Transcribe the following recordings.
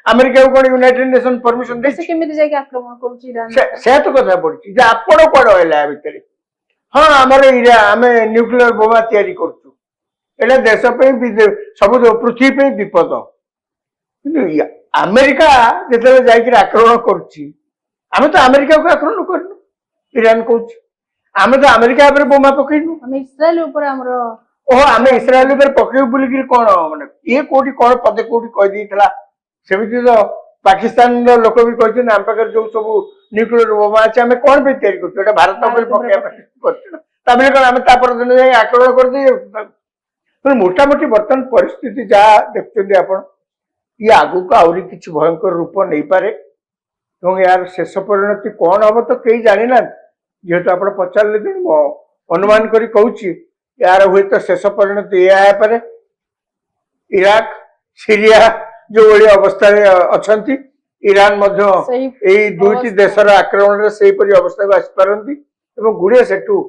America को कोन United nation permission दे से केमिति जाके आक्रमण करूची ईरान से तो कथा पड़ी जे आपण कोड होइला भितरे हां हमर इरा हमें न्यूक्लियर बोमा तयारी करछु एटा देश पे सब पृथ्वी पे विपद अमेरिका जेते जाके आक्रमण करूची आमे तो अमेरिका को आक्रमण करनु ईरान कहूछ आमे तो अमेरिका पर बोमा पकैनु हम इस्राएल ऊपर हमरो ओ आमे इस्राएल ऊपर पकैउ बोली कि कोन माने ये कोठी कोन पदे कोठी कहि दिथला सेमिति तो पाकिस्तान रो लोक भी कहछन हम पाकर जो सब न्यूक्लियर बोमा अछि हमें कोन पे तयारी करछु एटा भारत ऊपर पकैया करछु तबले कोन हमें ता पर दिन जाय आक्रमण कर दे तो मोटा मोटी बर्तन परिस्थिति जा देखते आपण ये आगु को आउरी किछि भयंकर रूप नहीं पारे এবং यार शेष परिणति कौन हम तो कई जानी ना जेहेतु आप पचारे अनुमान करी कहूची यार हुए तो शेष परिणति यह पारे इराक सीरिया जो भाई अवस्था अच्छा ईरान दुईटी देशर आक्रमण से अवस्था को आसपारती गुड़े सेठू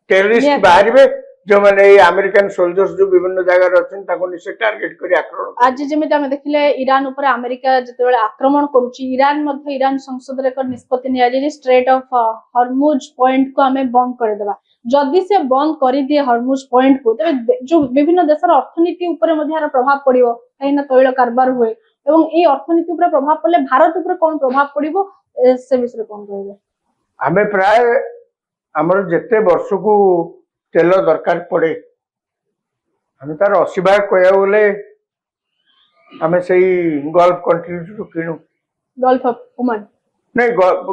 टेररिस्ट बाहर जो माने अमेरिकन सोल्जर्स जो विभिन्न जगह अच्छे टार्गेट कर आक्रमण आज जमी आम देखिले ईरान ऊपर अमेरिका जिते आक्रमण करुच्ची ईरान ईरान संसद रे एक निष्पत्ति नि स्ट्रेट ऑफ हॉर्मुज पॉइंट को आम बंद करदेबा जदि से बंद कर दिए हॉर्मुज पॉइंट को तबे जो विभिन्न देशर अर्थनीति ऊपर प्रभाव पड़िबो कहीं तैल कारबार हुए एवं ए अर्थनीति ऊपर प्रभाव पड़ले भारत ऊपर कौन प्रभाव पड़िबो से विषय कौन कहबे आमे प्राय हमर जते वर्ष को तेल दरकार पड़े हमें तार 80 भाग कहया बोले हमें सही गल्फ कंट्री किणु गल्फ ऑफ ओमान नहीं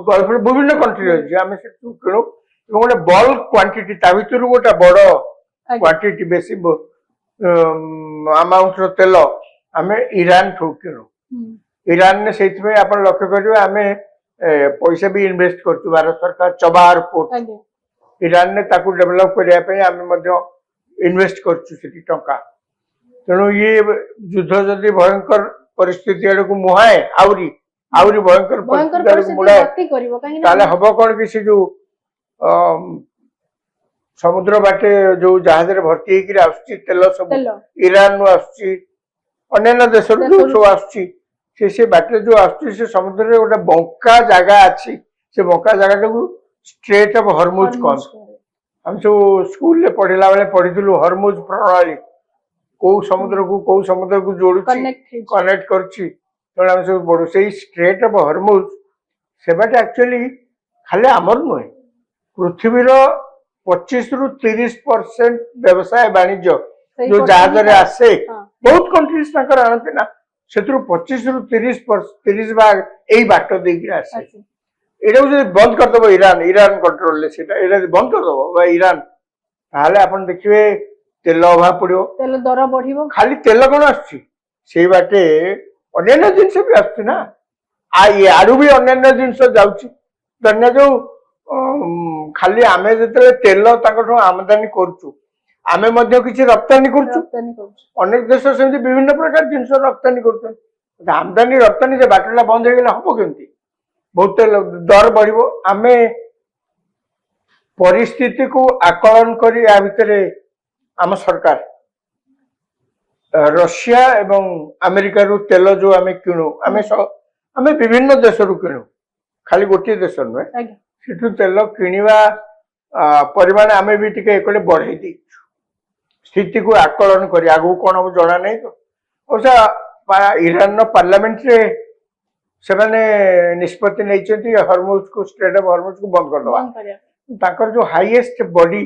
गल्फ विभिन्न कंट्री अछि हमें से किणु गोटे बल्क क्वांटिटी ता भितर गोटे बड़ क्वांटिटी बेसी अमाउंट रो तेल हमें ईरान ठू किणु ईरान ने सेति में आपण लक्ष्य करिवे हमें पैसा भी इन्वेस्ट करछु भारत सरकार चबार पोर्ट ईरान ने ताकू डेवलप करिया पे हमें मध्य इन्वेस्ट करछु सेठी टंका तेणु ये युद्ध जदि भयंकर परिस्थिति आड़ को मुहाए आउरी भयंकर परिस्थिति मुहाए ताले हबो कोन कि से जो समुद्र बाटे जो जहाज रे भर्ती हेकि आसुची तेल सब ईरान नु आसुची अन्य देश रो जो सब आसुची से बाटे जो आसुची से समुद्र रे गोटे बंका जगह अछि से बंका जगह को स्ट्रेट ऑफ हॉर्मुज कौन हम सब स्कूल ले पढ़िला बेले पढ़िथिलु हॉर्मुज प्रणाली को समुद्र को जोड़ू कनेक्ट करछि तो हम सब बडो सेही स्ट्रेट ऑफ हॉर्मुज सेबाटे एक्चुअली खाली हमर नय पृथ्वी रो 25 रु 30% व्यवसाय वाणिज्य जो जहाज रे आसे बहुत कंट्रीज ताकर आनते ना सेतु 25 रु 30 भाग एई बाटो देकी आसे एटा जो बंद कर दबो ईरान कंट्रोल ले सेटा एटा बंद कर दबो बा ईरान ताले आपण देखिबे तेल अभाव पड़ियो तेल दर बढ़िबो खाली तेल कोन आछि सेई बाटे अन्य जिंस भी आछि ना आ ये आडू भी अन्य जिंस जाउछि धन्य जो खाली आमे जते तेल ताको आमदानी करछु आमे मध्य किछि रप्तानी करछु अनेक देश से विभिन्न प्रकार जिंस रप्तानी करछु आमदानी रप्तानी जे बाटला बंद हो गेला हबो केमती बहुत दर बढ़िबो आमे परिस्थिति को आकलन करी आ भितरे आम सरकार रशिया एवं अमेरिका रु तेल जो आमे किणु आमे विभिन्न देश रु किणु खाली गोटे देश नुहे सेठु तेल किणिबा परिमाण आमे भी टिके एकले बढ़ाई दी स्थिति को आकलन करी आगु कोन हम जणा नै तो ओसा ईरान नो पार्लियामेंट रे से माने निष्पत्ति नहीं हॉर्मुज को स्ट्रेट ऑफ हॉर्मुज को बंद कर दवा ताकर जो हाईएस्ट बॉडी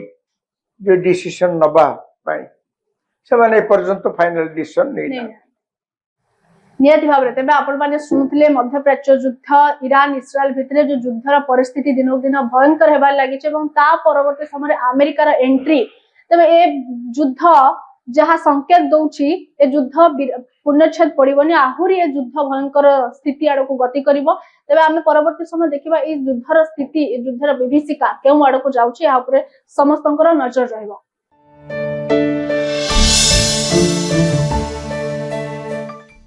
जो डिसीजन नबा पाई से माने पर्यंत फाइनल डिसीजन नहीं नियति भाबरे तबे आपण माने सुनथिले मध्य प्राच्य युद्ध ईरान इस्राएल भितरे जो युद्धर परिस्थिति दिनक दिन भयंकर हेबा लागि छै एवं ता परवर्ती समय अमेरिका रा एंट्री तबे ए युद्ध जहाँ संकेत दौची ए युद्ध पूर्णच्छेद पड़ोनी आहुरी ए युद्ध भयंकर स्थिति आड़ को गति कर तेज आम परवर्ती समय देखा युद्धर स्थिति युद्धर विभीषिका क्यों आड़ को जाऊँगी समस्त नजर रही।